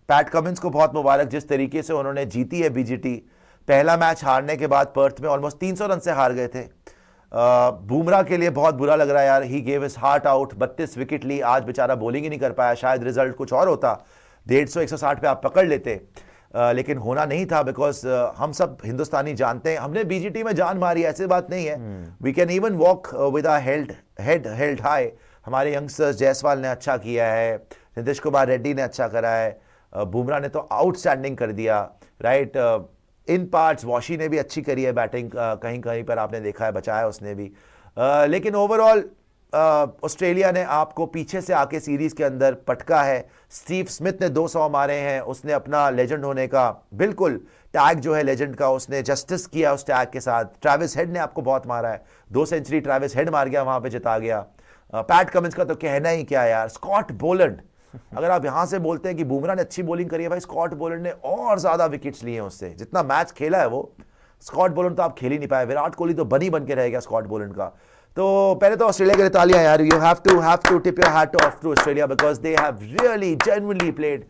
PAT Cummins को बहुत मुबारक, जिस तरीके से उन्होंने जीती है बीजीटी। पहला मैच हारने के बाद पर्थ में ऑलमोस्ट 300 रन से हार गए थे। बुमराह के लिए बहुत बुरा लग रहा है यार, he gave his heart out, 32 wicket ली, आज बेचारा बॉलिंग ही नहीं कर पाया। शायद रिजल्ट कुछ और होता, 150-160 पे आप पकड़ लेते, लेकिन होना नहीं था। बिकॉज हम सब हिंदुस्तानी जानते हैं, हमने बीजीटी में जान मारी, ऐसी बात नहीं है। We can even walk with our head held high. हमारे यंगस्टर्स जायसवाल ने अच्छा किया है, नीतीश कुमार रेड्डी ने अच्छा करा है, बुमराह ने तो आउटस्टैंडिंग कर दिया, राइट। इन पार्ट्स वॉशी ने भी अच्छी करी है बैटिंग, कहीं कहीं पर आपने देखा है बचाया उसने भी। लेकिन ओवरऑल ऑस्ट्रेलिया ने आपको पीछे से आके सीरीज के अंदर पटका है। स्टीव स्मिथ ने 200 मारे हैं, उसने अपना लेजेंड होने का बिल्कुल टैग जो है लेजेंड का, उसने जस्टिस किया उस टैग के साथ। ट्रैविस हेड ने आपको बहुत मारा है, 2 सेंचुरी ट्रैविस हेड मार गया, वहां पे जिता गया। पैट कमिंस का तो कहना ही क्या यार। स्कॉट बोलैंड, अगर आप यहां से बोलते हैं कि बुमराह ने अच्छी बॉलिंग करी है, भाई स्कॉट बोलैंड ने और ज्यादा विकेट्स लिए हैं उससे। जितना मैच खेला है वो, स्कॉट बोलैंड तो आप खेल ही नहीं पाए। विराट कोहली तो बनी बन के रह गया स्कॉट बोलैंड का। तो पहले तो ऑस्ट्रेलिया के लिए तालियां यार, you have to tip your hat off to Australia because they have really genuinely played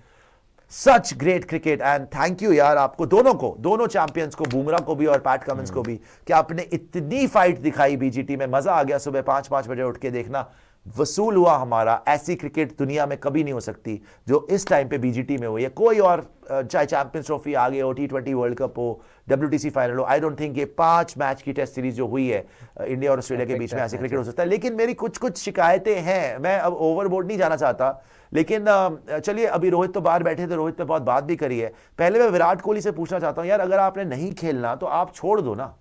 such great cricket. And thank you यार आपको दोनों को, दोनों चैंपियंस को, बुमराह को भी और पैट कमिंस को भी, कि आपने इतनी फाइट दिखाई बीजीटी में। मजा आ गया सुबह 5-5 बजे उठ के देखना, वसूल हुआ हमारा। ऐसी क्रिकेट दुनिया में कभी नहीं हो सकती जो इस टाइम पे बीजीटी में हुई है। कोई और, चाहे चैंपियंस ट्रॉफी आ गई हो, T20 वर्ल्ड कप हो, WTC फाइनल हो, आई डोंट थिंक ये 5 मैच की टेस्ट सीरीज जो हुई है इंडिया और ऑस्ट्रेलिया के बीच में, ऐसी क्रिकेट हो सकता है। लेकिन मेरी कुछ शिकायतें हैं, मैं अब ओवरबोर्ड नहीं जाना चाहता, लेकिन चलिए अभी रोहित तो बाहर बैठे थे, रोहित पे बहुत बात भी करी है। पहले मैं विराट कोहली से पूछना चाहता हूं यार, अगर आपने नहीं खेलना तो आप छोड़ दो ना।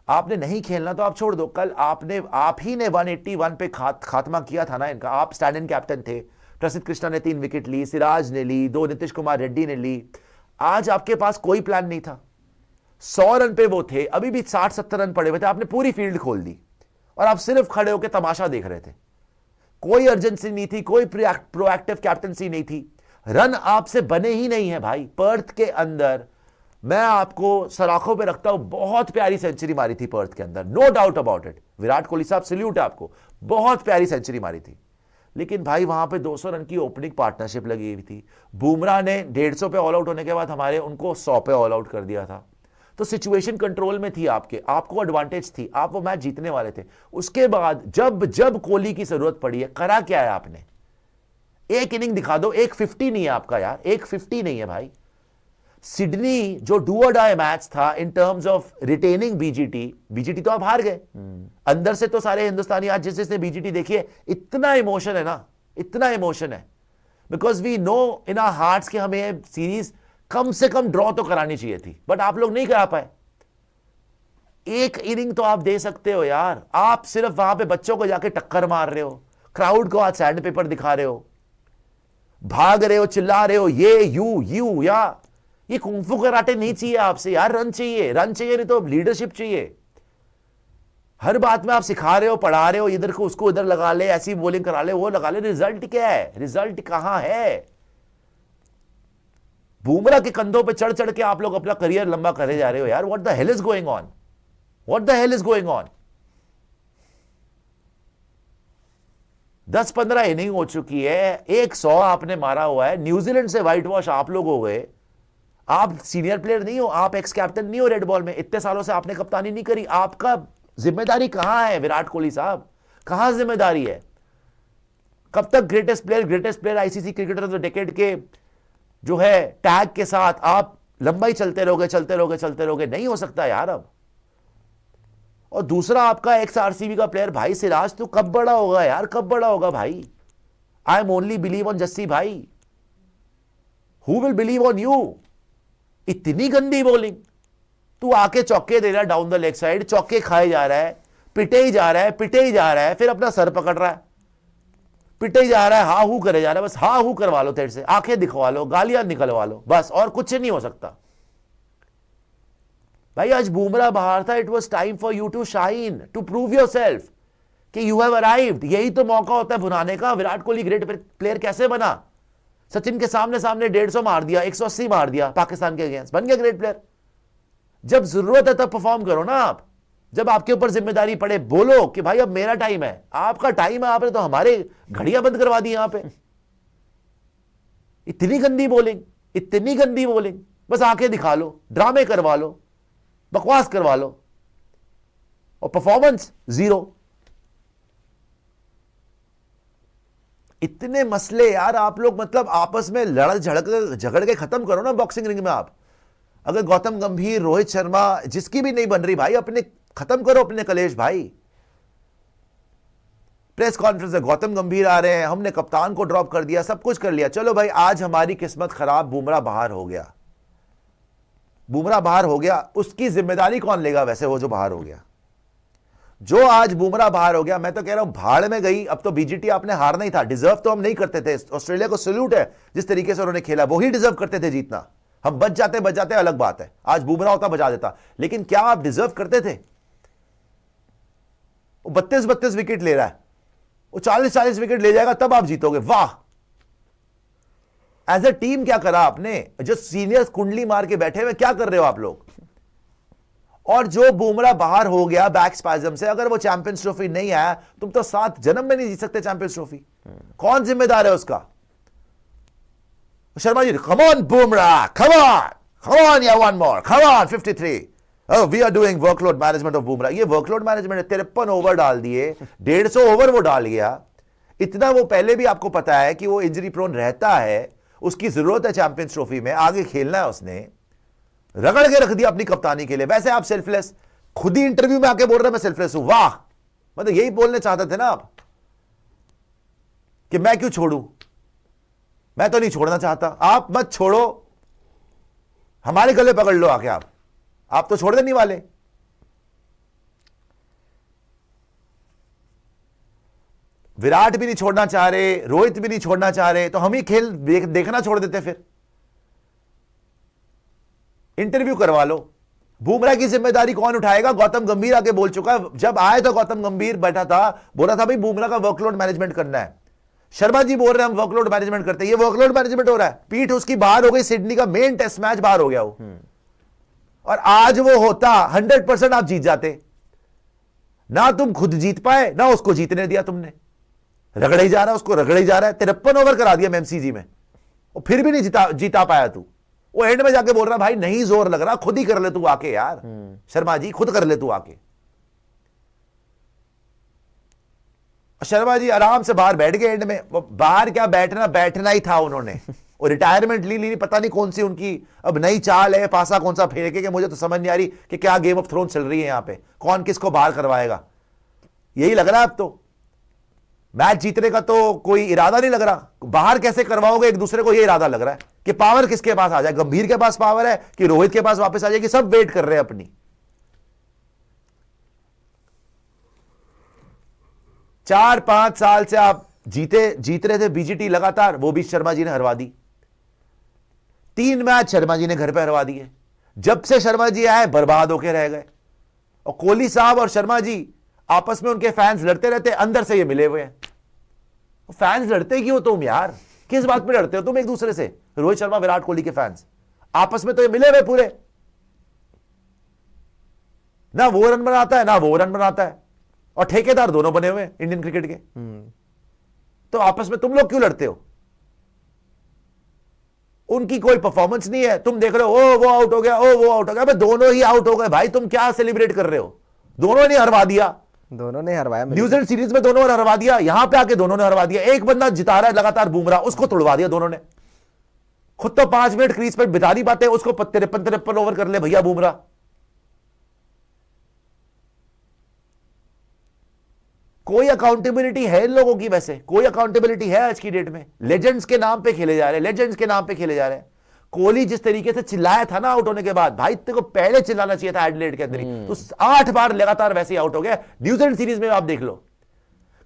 आपने नहीं खेलना तो आप छोड़ दो। कल आप ही ने 181 पे खात्मा किया था ना इनका। आप स्टैंड इन कैप्टन थे, प्रसिद्ध कृष्णा ने 3 विकेट ली, सिराज ने ली 2, नीतीश कुमार रेड्डी ने ली। आज आपके पास कोई प्लान नहीं था, 100 रन पे वो थे, अभी भी 60-70 रन पड़े हुए थे, आपने पूरी फील्ड खोल दी और आप सिर्फ खड़े होकर तमाशा देख रहे थे। कोई अर्जेंसी नहीं थी, कोई प्रोएक्टिव कैप्टनसी नहीं थी। रन आपसे बने ही नहीं है भाई। पर्थ के अंदर मैं आपको सराखों पे रखता हूं, बहुत प्यारी सेंचुरी मारी थी पर्थ के अंदर, no doubt about it. Virat Kohli साहब सल्यूट है आपको, बहुत प्यारी सेंचुरी मारी थी। लेकिन भाई वहां पे 200 रन की ओपनिंग पार्टनरशिप लगी हुई थी। बुमराह ने 150 पे ऑल आउट होने के बाद हमारे उनको 100 पे ऑल आउट कर दिया था। तो सिचुएशन कंट्रोल में थी आपको एडवांटेज थी, आप वो मैच जीतने वाले थे। उसके बाद जब कोहली की जरूरत पड़ी है, करा क्या है आपने? एक इनिंग दिखा दो, एक 50 नहीं है आपका यार, एक 50 नहीं है भाई। सिडनी जो डू और डाई मैच था in terms of retaining BGT तो आप हार गए। अंदर से तो सारे हिंदुस्तानी आज जिसने बीजीटी देखी है, इतना इमोशन है ना, इतना इमोशन है, because we know in our hearts कि हमें सीरीज कम से कम ड्रॉ तो करानी चाहिए थी, बट आप लोग नहीं करा पाए। एक इनिंग तो आप दे सकते हो यार। आप सिर्फ वहां पे बच्चों को जाके टक्कर मार रहे हो, क्राउड को आज सैंड पेपर दिखा रहे हो, भाग रहे हो, चिल्ला रहे हो, ये यू या ये कुंफू कराटे नहीं चाहिए आपसे यार। रन चाहिए नहीं तो लीडरशिप चाहिए। हर बात में आप सिखा रहे हो, पढ़ा रहे हो, इधर को उसको इधर लगा ले, ऐसी बॉलिंग करा ले, वो लगा ले, रिजल्ट क्या है? रिजल्ट कहां है? बुमराह के कंधों पे चढ़ चढ़ के आप लोग अपना करियर लंबा करे जा रहे हो यार। What the hell is going on? What the hell is going on? 10-15 inning हो चुकी है, 100 आपने मारा हुआ है, न्यूजीलैंड से व्हाइट वॉश आप लोग हो गए। आप सीनियर प्लेयर नहीं हो, आप एक्स कैप्टन नहीं हो रेड बॉल में, इतने सालों से आपने कप्तानी नहीं करी। आपका जिम्मेदारी कहां है विराट कोहली साहब? कहां जिम्मेदारी है? कब तक greatest player ICC cricketer of the decade के जो है टैग के साथ आप लंबाई चलते रहोगे? नहीं हो सकता यार अब। और दूसरा आपका एक्स आरसीबी का प्लेयर भाई सिराज, तो कब बड़ा होगा यार, कब बड़ा होगा भाई? I am only believe on Jassi भाई, who will believe on you? इतनी गंदी बॉलिंग, तू आके चौके दे रहा है डाउन द लेग साइड, चौके खाए जा रहा है, पिटे ही जा रहा है, फिर अपना सर पकड़ रहा है, पिटे ही जा रहा है, हा हू करे जा रहा है। बस हा हू करवा लो तेरे से, आंखें दिखवा लो, गालियां निकलवा लो, बस और कुछ नहीं हो सकता भाई। आज बुमराह बाहर था, it was time for you to shine, to prove yourself कि यू हैव अराइव्ड। यही तो मौका होता है भुनाने का। विराट कोहली ग्रेट प्लेयर कैसे बना? सचिन के सामने 150 मार दिया, 180 मार दिया पाकिस्तान के अगेंस्ट, बन गया ग्रेट प्लेयर। जब जरूरत है तब परफॉर्म करो ना आप। जब आपके ऊपर जिम्मेदारी पड़े, बोलो कि भाई अब मेरा टाइम है। आपका टाइम है, आपने तो हमारे घड़ियां बंद करवा दी यहां पे। इतनी गंदी बॉलिंग, इतनी गंदी बॉलिंग, बस आंखें दिखा लो, ड्रामे करवा लो, बकवास करवा लो, और परफॉर्मेंस जीरो। इतने मसले यार आप लोग मतलब आपस में लड़ झगड़ के खत्म करो ना बॉक्सिंग रिंग में। आप अगर गौतम गंभीर, रोहित शर्मा, जिसकी भी नहीं बन रही भाई, अपने खत्म करो अपने कलेश भाई। प्रेस कॉन्फ्रेंस में गौतम गंभीर आ रहे हैं, हमने कप्तान को ड्रॉप कर दिया, सब कुछ कर लिया, चलो भाई आज हमारी किस्मत खराब, बुमराह बाहर हो गया। बुमराह बाहर हो गया, उसकी जिम्मेदारी कौन लेगा वैसे? वो जो बाहर हो गया, जो आज बुमराह बाहर हो गया, मैं तो कह रहा हूं भाड़ में गई। अब तो बीजीटी आपने हारना ही था, डिजर्व तो हम नहीं करते थे। ऑस्ट्रेलिया को सल्यूट है जिस तरीके से उन्होंने खेला, वही डिजर्व करते थे जीतना। हम बच जाते अलग बात है, आज बुमराह होता बजा देता, लेकिन क्या आप डिजर्व करते थे? वो 32 विकेट ले रहा है, वो 40 विकेट ले जाएगा तब आप जीतोगे। वाह, एज ए टीम क्या करा आपने? जो सीनियर्स कुंडली मार के बैठे हुए, क्या कर रहे हो आप लोग? और जो बुमराह बाहर हो गया बैक स्पैज्म से, अगर वो चैंपियंस ट्रॉफी नहीं आया, तुम तो 7 जन्म में नहीं जीत सकते चैंपियंस ट्रॉफी। कौन जिम्मेदार है उसका? Sharma ji, come on Bumrah, come on या one more, come on 53। We are doing workload management of Bumrah. ये वर्कलोड मैनेजमेंट है। 53 ओवर डाल दिए, 150 ओवर वो डाल गया। इतना वो पहले भी आपको पता है कि वो इंजरी प्रोन रहता है, उसकी जरूरत है चैंपियंस ट्रॉफी में, आगे खेलना है। उसने रगड़ के रख दिया अपनी कप्तानी के लिए। वैसे आप सेल्फलेस, खुद ही इंटरव्यू में आके बोल रहे मैं सेल्फलेस हूं। वाह, मतलब यही बोलने चाहते थे ना आप कि मैं क्यों छोड़ूं? मैं तो नहीं छोड़ना चाहता। आप मत छोड़ो, हमारे गले पकड़ लो आके। आप तो छोड़ देने वाले। विराट भी नहीं छोड़ना चाह रहे, रोहित भी नहीं छोड़ना चाह रहे, तो हम ही खेल देखना छोड़ देते। फिर इंटरव्यू करवा लो। बुमराह की जिम्मेदारी कौन उठाएगा? गौतम गंभीर आके बोल चुका है। जब आए तो गौतम गंभीर बैठा था, बोला था भाई बुमराह का वर्कलोड मैनेजमेंट करना है। शर्मा जी बोल रहे हैं हम वर्कलोड मैनेजमेंट करते हैं। ये वर्कलोड मैनेजमेंट हो रहा है। पीठ उसकी बाहर हो गई, सिडनी का मेन टेस्ट मैच बाहर हो गया वो। और आज वो होता 100% आप जीत जाते। ना तुम खुद जीत पाए, ना उसको जीतने दिया तुमने। रगड़े ही जा रहा है, उसको रगड़े ही जा रहा है। 53 ओवर करा दिया एमसीजी में, और फिर भी नहीं जीता पाया तू। वो एंड में जाके बोल रहा भाई नहीं जोर लग रहा, खुद ही कर ले तू आके यार। शर्मा जी खुद कर ले तू आके। शर्मा जी आराम से बाहर बैठ गए एंड में। बाहर क्या बैठना ही था उन्होंने। और रिटायरमेंट ली पता नहीं कौन सी उनकी अब नई चाल है, पासा कौन सा फेंके कि मुझे तो समझ नहीं आ रही कि क्या गेम ऑफ थ्रोन चल रही है यहां पे। कौन किसको बाहर करवाएगा, यही लग रहा है अब तो। मैच जीतने का तो कोई इरादा नहीं लग रहा, बाहर कैसे करवाओगे एक दूसरे को, यह इरादा लग रहा है कि पावर किसके पास आ जाए। गंभीर के पास पावर है कि रोहित के पास वापस आ जाएगी, सब वेट कर रहे हैं अपनी। 4-5 साल से आप जीत रहे थे बीजीटी लगातार, वो भी शर्मा जी ने हरवा दी। 3 मैच शर्मा जी ने घर पे हरवा दिए। जब से शर्मा जी आए बर्बाद होके रह गए। और कोहली साहब और शर्मा जी आपस में, उनके फैंस लड़ते रहते, अंदर से ये मिले हुए हैं। फैंस लड़ते क्यों तुम यार? किस बात पे लड़ते हो तुम एक दूसरे से? रोहित शर्मा, विराट कोहली के फैंस आपस में तो ये मिले हुए पूरे। ना वो रन बनाता है ना वो रन बनाता है, और ठेकेदार दोनों बने हुए इंडियन क्रिकेट के। तो आपस में तुम लोग क्यों लड़ते हो? उनकी कोई परफॉर्मेंस नहीं है, तुम देख रहे हो ओ वो आउट हो गया, ओ वो आउट हो गया। अबे दोनों ही आउट हो गए भाई, तुम क्या सेलिब्रेट कर रहे हो? दोनों ने हरवा दिया, दोनों ने हरवाया। न्यूजीलैंड सीरीज में दोनों ने हरवा दिया, यहां पे आके दोनों ने हरवा दिया। एक बंदा जिता रहा है लगातार बुमराह, उसको तोड़वा दिया दोनों ने। खुद तो 5 मिनट क्रीज पर बिता नहीं पाते, उसको 53 ओवर कर ले भैया बुमराह। कोई अकाउंटेबिलिटी है इन लोगों की? वैसे कोई अकाउंटेबिलिटी है आज की डेट में? लेजेंड्स के नाम पे खेले जा रहे हैं, लेजेंड्स के नाम पे खेले जा रहे हैं। कोहली जिस तरीके से चिल्लाया था ना आउट होने के बाद, भाई तेरे को पहले चिल्लाना चाहिए था एडिलेड के अंदर ही। तो 8 बार लगातार वैसे ही आउट हो गया। न्यूजीलैंड सीरीज में आप देख लो,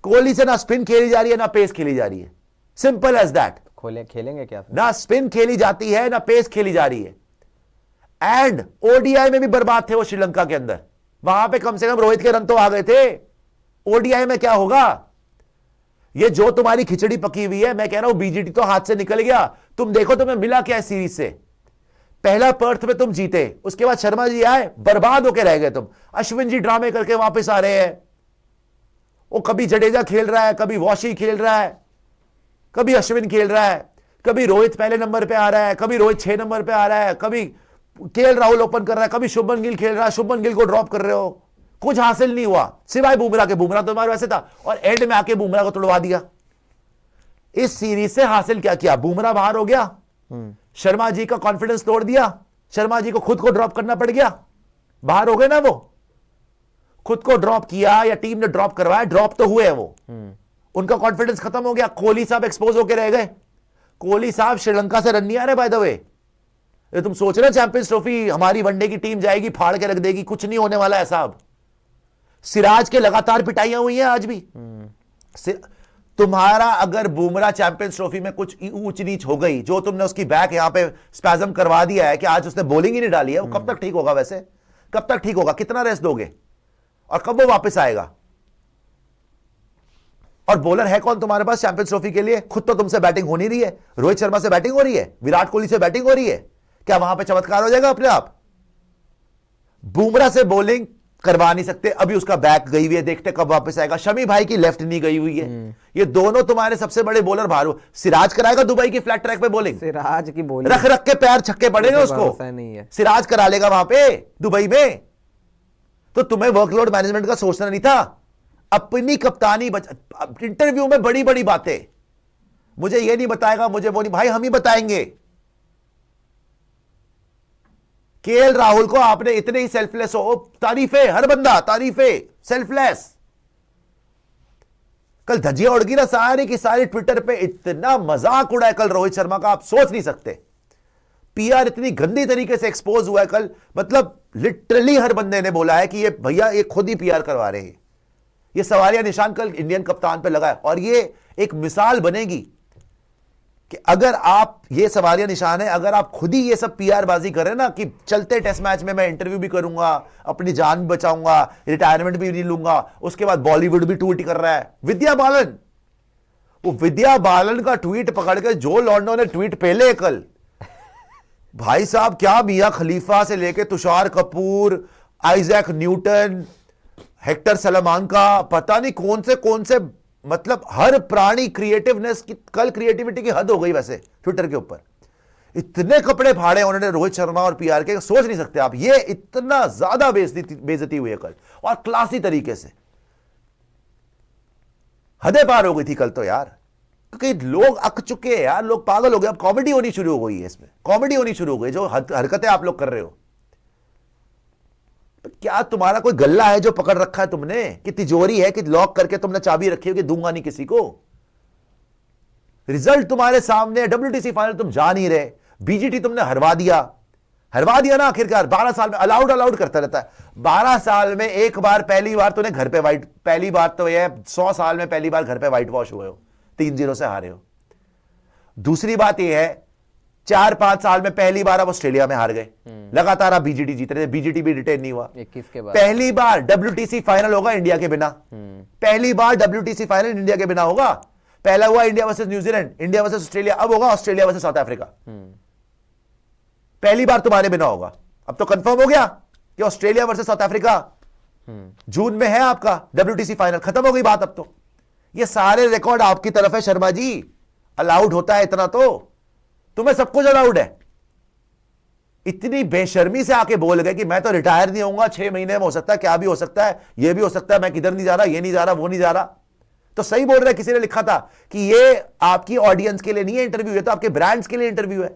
कोहली से ना स्पिन खेली जा रही है ना पेस खेली जा रही है। Simple as that. खेलेंगे क्या? ना स्पिन खेली जाती है ना पेस खेली जा रही है। एंड ओडीआई में भी बर्बाद थे वो श्रीलंका के अंदर। वहां पे कम से कम रोहित के रन तो आ गए थे। ओडीआई में क्या होगा? ये जो तुम्हारी खिचड़ी पकी हुई है, मैं कह रहा हूं बीजीटी तो हाथ से निकल गया। तुम देखो तुम्हें मिला क्या है सीरीज से। पहला पर्थ में तुम जीते, उसके बाद शर्मा जी आए, बर्बाद होके रह गए तुम। अश्विन जी ड्रामे करके वापस आ रहे हैं। वो कभी जडेजा खेल रहा है, कभी वॉशी खेल रहा है, कभी अश्विन खेल रहा है। कभी रोहित पहले नंबर पे आ रहा है, कभी रोहित 6 नंबर पे आ रहा है, कभी केएल राहुल ओपन कर रहा है, कभी शुभमन गिल खेल रहा है, शुभमन गिल को ड्रॉप कर रहे हो, कुछ हासिल नहीं हुआ सिवाय बुमराह के। बुमराह तो हमारे वैसे था और एंड में आके बुमराह को तोड़वा दिया। इस सीरीज से हासिल क्या किया? बुमराह बाहर हो गया, शर्मा जी का कॉन्फिडेंस तोड़ दिया, शर्मा जी को खुद को ड्रॉप करना पड़ गया, बाहर हो गए ना वो। खुद को ड्रॉप किया या टीम ने ड्रॉप करवाया, ड्रॉप तो हुए वो, उनका कॉन्फिडेंस खत्म हो गया। कोहली साहब एक्सपोज होकर रह गए। कोहली साहब श्रीलंका से रन नहीं आ रहे बाय द वे। ये तुम सोच रहे हो चैंपियंस ट्रॉफी हमारी वनडे की टीम जाएगी फाड़ के रख देगी? कुछ नहीं होने वाला है साहब। सिराज के लगातार पिटाइयां हुई हैं आज भी। तुम्हारा अगर बुमराह चैंपियंस ट्रॉफी में कुछ ऊंच नीच हो गई, जो तुमने उसकी बैक यहां पे स्पैजम करवा दिया है कि आज उसने बॉलिंग ही नहीं डाली है, वो कब तक ठीक होगा? वैसे कब तक ठीक होगा? कितना रेस्ट दोगे और कब वो वापस आएगा? और बॉलर है कौन तुम्हारे पास चैंपियंस ट्रॉफी के लिए? खुद तो तुमसे बैटिंग हो नहीं रही है। रोहित शर्मा से बैटिंग हो रही है, विराट कोहली से बैटिंग हो रही है, क्या वहां पे चमत्कार हो जाएगा अपने आप? बुमराह से बॉलिंग करवा नहीं सकते, अभी उसका बैक गई हुई है, देखते कब वापस आएगा। शमी भाई की लेफ्ट नहीं गई हुई है। ये दोनों तुम्हारे सबसे बड़े बॉलर बाहर हो। सिराज कराएगा दुबई की फ्लैट ट्रैक पे बॉलिंग? सिराज की बॉलिंग रख रख के पैर छक्के पड़ेंगे उसको, नहीं है। सिराज करा लेगा वहां पे दुबई में। तो तुम्हें वर्कलोड मैनेजमेंट का सोचना नहीं था? अपनी कप्तानी इंटरव्यू में बड़ी बड़ी बातें, मुझे ये नहीं बताएगा, मुझे वो नहीं, भाई हम ही बताएंगे। केएल राहुल को आपने इतने ही सेल्फलेस हो, तारीफे हर बंदा, तारीफे, सेल्फलेस। कल धज्जियां उड़ गई ना सारी की सारी ट्विटर पे, इतना मजाक उड़ा है कल रोहित शर्मा का, आप सोच नहीं सकते। पीआर इतनी गंदी तरीके से एक्सपोज हुआ है कल, मतलब लिटरली हर बंदे ने बोला है कि ये भैया ये खुद ही पीआर करवा रहे हैं। ये सवालिया निशान कल इंडियन कप्तान पे लगा है और ये एक मिसाल बनेगी कि अगर आप, ये सवालिया निशान है, अगर आप खुद ही ये सब पीआर बाजी कर रहे हैं ना कि चलते टेस्ट मैच में मैं इंटरव्यू भी करूंगा, अपनी जान भी बचाऊंगा, रिटायरमेंट भी नहीं लूंगा, उसके बाद बॉलीवुड भी ट्वीट कर रहा है। विद्या बालन, वो विद्या बालन का ट्वीट पकड़ के जो लॉन्डो ने ट्वीट पहले कल, भाई साहब क्या मियां खलीफा से लेके Tushar Kapoor, Isaac Newton, Hector Salman का, पता नहीं कौन से मतलब हर प्राणी क्रिएटिवनेस की, कल क्रिएटिविटी की हद हो गई वैसे ट्विटर के ऊपर। इतने कपड़े फाड़े उन्होंने रोहित शर्मा और पीआर के, सोच नहीं सकते आप। ये इतना ज्यादा बेइज्जती हुई है कल और क्लासी तरीके से, हदें पार हो गई थी कल तो यार, क्योंकि लोग अक चुके हैं यार, लोग पागल हो गए। अब कॉमेडी होनी शुरू हो गई है, इसमें कॉमेडी होनी शुरू हो गई। जो हरकतें आप लोग कर रहे हो, तो क्या तुम्हारा कोई गल्ला है जो पकड़ रखा है तुमने, कि तिजोरी है कि लॉक करके तुमने चाबी रखी हो कि दूंगा नहीं किसी को? रिजल्ट तुम्हारे सामने, WTC फाइनल तुम जा नहीं रहे, बीजीटी तुमने हरवा दिया ना आखिरकार। 12 साल में अलाउड करता रहता है। 12 साल में एक बार, पहली बार तूने घर पे वाइट, पहली बार तो यह 100 साल में पहली बार घर पे व्हाइट वॉश हुए हो, 3-0 से हारे हो। दूसरी बात यह है 4-5 साल में पहली बार आप ऑस्ट्रेलिया में हार गए, लगातार आप बीजीटी जीत रहे थे, बीजीटी भी रिटेन नहीं हुआ। 21 के बाद पहली बार WTC फाइनल होगा इंडिया के बिना, पहली बार WTC फाइनल इंडिया के बिना होगा। पहला हुआ India versus New Zealand, India versus Australia, अब होगा ऑस्ट्रेलिया वर्सेस साउथ अफ्रीका। पहली बार तुम्हारे बिना होगा। अब तो कंफर्म हो गया कि ऑस्ट्रेलिया वर्सेस साउथ अफ्रीका जून में है आपका WTC फाइनल, खत्म हो गई बात। अब तो ये सारे रिकॉर्ड आपकी तरफ है शर्मा जी। अलाउड होता है इतना तो, तुम्हें सब कुछ अलाउड है। इतनी बेशर्मी से आके बोल गए कि मैं तो रिटायर नहीं होऊंगा, 6 महीने में हो सकता है, क्या भी हो सकता है, ये भी हो सकता है, मैं किधर नहीं जा रहा, ये नहीं जा रहा, वो नहीं जा रहा। तो सही बोल रहे, किसी ने लिखा था कि ये आपकी ऑडियंस के लिए नहीं है इंटरव्यू, ये तो आपके ब्रांड्स के लिए इंटरव्यू है।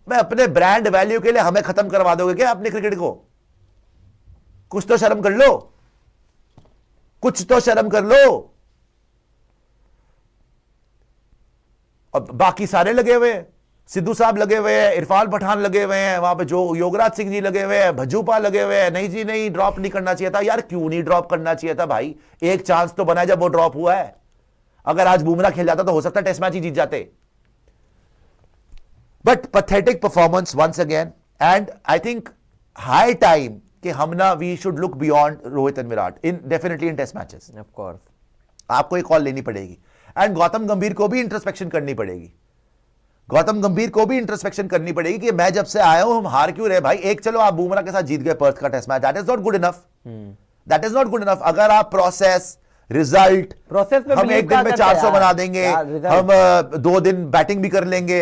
मैं अपने ब्रांड वैल्यू के लिए हमें खत्म करवा दोगे क्या अपने क्रिकेट को? कुछ तो शर्म कर लो, कुछ तो शर्म कर लो। अब बाकी सारे लगे हुए हैं, सिद्धू साहब लगे हुए हैं, इरफान पठान लगे हुए हैं, वहां पे जो योगराज सिंह जी लगे हुए हैं, भज्जूपा लगे हुए हैं। नहीं जी नहीं, ड्रॉप नहीं करना चाहिए था। यार क्यों नहीं ड्रॉप करना चाहिए था भाई? एक चांस तो बना जब वो ड्रॉप हुआ है। अगर आज बुमराह खेल जाता तो हो सकता है टेस्ट मैच ही जीत जाते। But pathetic performance once again, and I think high time कि हम ना, we should look beyond Rohit and Virat in definitely in test matches. Of course आपको एक कॉल लेनी पड़ेगी, एंड गौतम गंभीर को भी इंट्रोस्पेक्शन करनी पड़ेगी। गौतम गंभीर को भी इंट्रोस्पेक्शन करनी पड़ेगी कि मैं जब से आया हूं हम हार क्यों रहे भाई। एक चलो आप बुमराह के साथ जीत गए पर्थ का test match, that is not good enough, that is not good enough. अगर आप प्रोसेस, रिजल्ट, प्रोसेस पे हम believe एक दिन कहाँ में करते 400 यार? बना देंगे, यार, result। हम 2 दिन बैटिंग भी कर लेंगे,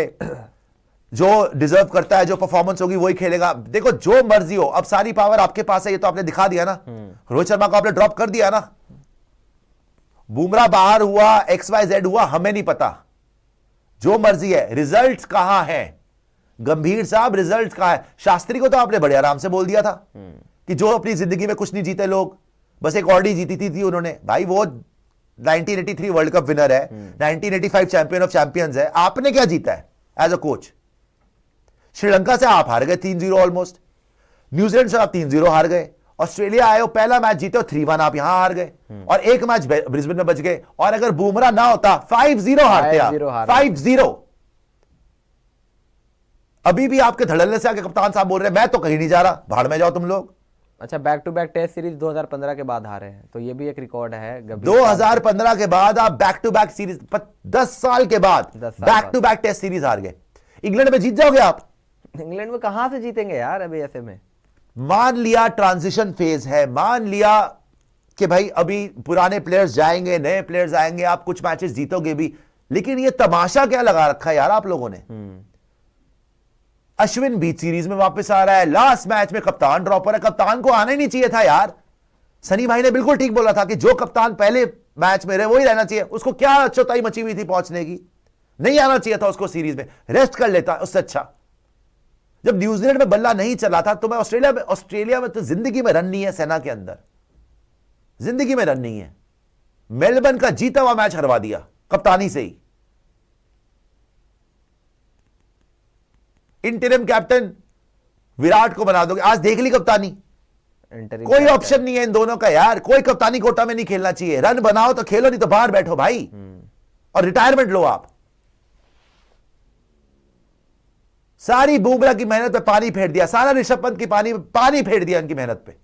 जो डिजर्व करता है, जो परफॉर्मेंस होगी वही खेलेगा। देखो जो मर्जी हो, अब सारी पावर आपके पास है, ये तो आपने दिखा दिया ना। रोहित शर्मा को आपने ड्रॉप कर दिया ना, बुमराह बाहर हुआ, XYZ हुआ, हमें नहीं पता, जो मर्जी है। रिजल्ट्स कहां है गंभीर साहब, रिजल्ट्स कहां है? शास्त्री को तो आपने बड़े आराम से बोल दिया था कि जो अपनी जिंदगी में कुछ नहीं जीते लोग, बस एक ऑडी जीती थी उन्होंने। भाई वो 1983 वर्ल्ड कप विनर है, 1985 चैंपियन ऑफ चैंपियंस है, आपने क्या जीता है एज अ कोच? श्रीलंका से आप हार गए 3-0 ऑलमोस्ट, न्यूजीलैंड से आप 3-0 हार गए, ऑस्ट्रेलिया आए हो पहला मैच जीते हो 3-1 आप यहां हार गए, और एक मैच ब्रिस्बेन में बच गए, और अगर बुमराह ना होता 5-0 हारते आप, 5-0। अभी भी आपके धड़ल्ले से आके कप्तान साहब बोल रहे हैं मैं तो कहीं नहीं जा रहा, भाड़ में जाओ तुम लोग। अच्छा, back to back test series 2015 के बाद हारे हैं, तो ये भी एक रिकॉर्ड है। 2015 के बाद आप बैक टू बैक सीरीज, 10 साल के बाद back to back test series हार गए। इंग्लैंड में जीत जाओगे आप? इंग्लैंड में कहां से जीतेंगे यार अभी ऐसे में? मान लिया ट्रांजिशन फेज है, मान लिया कि भाई अभी पुराने प्लेयर्स जाएंगे, नए प्लेयर्स आएंगे, आप कुछ मैचेस जीतोगे भी, लेकिन ये तमाशा क्या लगा रखा है यार आप लोगों ने? अश्विन बीच सीरीज में वापस आ रहा है, लास्ट मैच में कप्तान ड्रॉप हो रहा है, कप्तान को आना ही नहीं चाहिए था यार। सनी भाई ने बिल्कुल ठीक बोला था कि जो कप्तान पहले मैच में रहे वही रहना चाहिए, उसको क्या चौथाई मची हुई थी पहुंचने की, नहीं आना चाहिए था उसको सीरीज में, रेस्ट कर लेता उससे अच्छा। जब न्यूजीलैंड में बल्ला नहीं चला था तो मैं ऑस्ट्रेलिया में तो जिंदगी में रन नहीं है, सेना के अंदर जिंदगी में रन नहीं है। मेलबर्न का जीता हुआ मैच हरवा दिया कप्तानी से ही। इंटरिम कैप्टन विराट को बना दोगे, आज देख ली कप्तानी, कोई ऑप्शन नहीं है इन दोनों का यार, कोई कप्तानी कोटा में नहीं खेलना चाहिए। रन बनाओ तो खेलो, नहीं तो बाहर बैठो भाई, और रिटायरमेंट लो आप। सारी बुमराह की मेहनत पे पानी फेर दिया, सारा ऋषभ पंत की पानी फेर दिया उनकी मेहनत पे।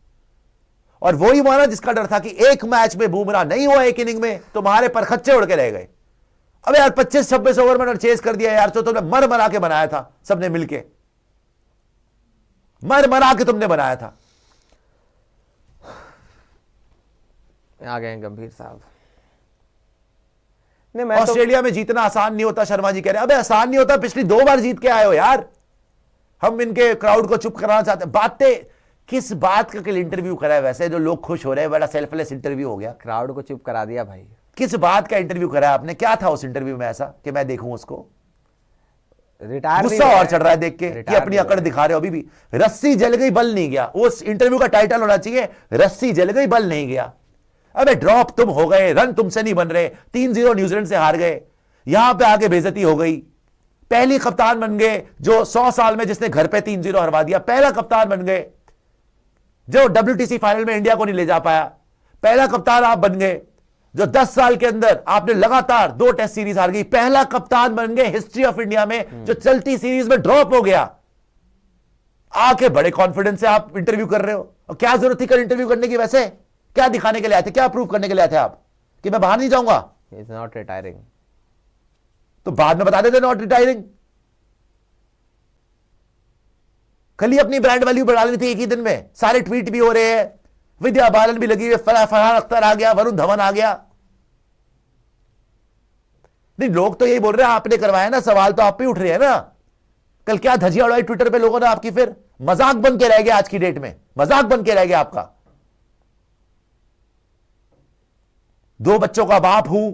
और वही माना जिसका डर था कि एक मैच में बुमराह नहीं हुआ, एक इनिंग में, तुम्हारे पर खच्चे उड़ के रह गए। अबे यार 25-26 ओवर में चेस कर दिया यार, तो तुमने मर मरा के बनाया था, सबने मिलके मर मरा के तुमने बनाया था। आ गए हैं गंभीर साहब। नहीं, मैं ऑस्ट्रेलिया में जीतना आसान नहीं होता, शर्मा जी कह रहे हैं। अबे आसान नहीं होता, पिछली 2 बार जीत के आए हो यार। हम इनके क्राउड को चुप कराना चाहते हैं। बातें किस बात का कल इंटरव्यू करा है वैसे, जो लोग खुश हो रहे हैं, बड़ा सेल्फलेस इंटरव्यू हो गया। क्राउड को चुप करा दिया भाई। किस बात का इंटरव्यू करा है आपने? क्या था उस इंटरव्यू में ऐसा कि मैं देखूं उसको? रिटायर गुस्सा और चढ़ रहा है देख के कि अपनी अकड़ दिखा रहे हो। अभी भी रस्सी जल गई बल नहीं गया, उस इंटरव्यू का टाइटल होना चाहिए रस्सी जल गई बल नहीं गया। अबे ड्रॉप तुम हो गए, रन तुमसे नहीं बन रहे, 3-0 न्यूजीलैंड से हार गए, यहां पे आके बेइज्जती हो गई। पहली कप्तान बन गए जो 100 साल में जिसने घर पे 3-0 हरवा दिया, पहला कप्तान बन गए जो WTC फाइनल में इंडिया को नहीं ले जा पाया, पहला कप्तान आप बन गए जो 10 साल के अंदर आपने लगातार 2 टेस्ट सीरीज हार गई, पहला कप्तान बन गए हिस्ट्री ऑफ इंडिया में जो चलती सीरीज में ड्रॉप हो गया। आके बड़े कॉन्फिडेंस से आप इंटरव्यू कर रहे हो, और क्या जरूरत थी कल इंटरव्यू करने की? वैसे क्या दिखाने के लिए आए थे, क्या प्रूव करने के लिए आए थे आप कि मैं बाहर नहीं जाऊंगा? इज नॉट रिटायरिंग, तो बाद में बता देते नॉट रिटायरिंग। कल ही अपनी ब्रांड वैल्यू बढ़ा ली थी एक ही दिन में, सारे ट्वीट भी हो रहे हैं, विद्या बालन भी लगी हुई, फरहान अख्तर आ गया, वरुण धवन आ गया। नहीं, लोग तो यही बोल रहे हैं आपने करवाया ना, सवाल तो आप पे उठ रहे हैं ना। कल क्या धजिया उड़ाई ट्विटर पे लोगों ने आपकी, फिर मजाक बन के रह गया, आज की डेट में मजाक बन के रह गया आपका। 2 बच्चों का बाप हूं,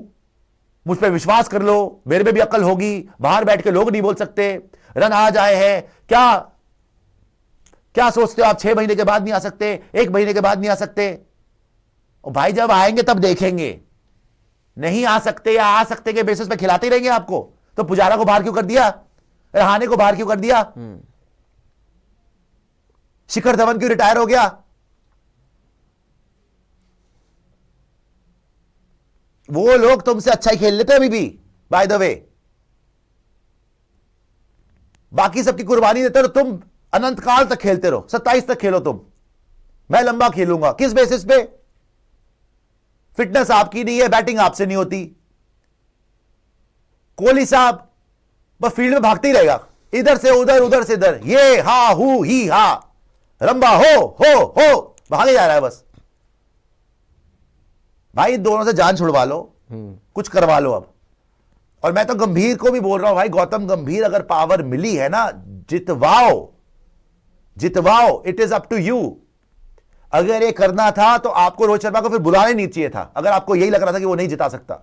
मुझ पे विश्वास कर लो, मेरे में भी अकल होगी, बाहर बैठ के लोग नहीं बोल सकते, रन आ जाए हैं, क्या सोचते हो आप? 6 महीने के बाद नहीं आ सकते, 1 महीने के बाद नहीं आ सकते? और भाई जब आएंगे तब देखेंगे, नहीं आ सकते या आ सकते के बेसिस पे खिलाते ही रहेंगे आपको। तो पुजारा को बाहर क्यों कर दिया, रहाणे को बाहर क्यों कर दिया, शिखर धवन क्यों रिटायर हो गया? वो लोग तुमसे अच्छा ही खेल लेते अभी भी, बाय द वे। बाकी सबकी कुर्बानी देते रहो, तुम अनंत काल तक खेलते रहो, 27 तक खेलो तुम, मैं लंबा खेलूंगा। किस बेसिस पे? फिटनेस आपकी नहीं है, बैटिंग आपसे नहीं होती। कोहली साहब बस फील्ड में भागते ही रहेगा, इधर से उधर, उधर से इधर, ये हा हु ही हा, रंबा हो भागे जा रहा है बस। भाई दोनों से जान छुड़वा लो, कुछ करवा लो अब। और मैं तो गंभीर को भी बोल रहा हूं भाई, गौतम गंभीर अगर पावर मिली है ना, जितवाओ जितवाओ, it is up to you. अगर ये करना था तो आपको रोहित शर्मा को फिर बुलाना ही नहीं चाहिए था, अगर आपको यही लग रहा था कि वो नहीं जिता सकता।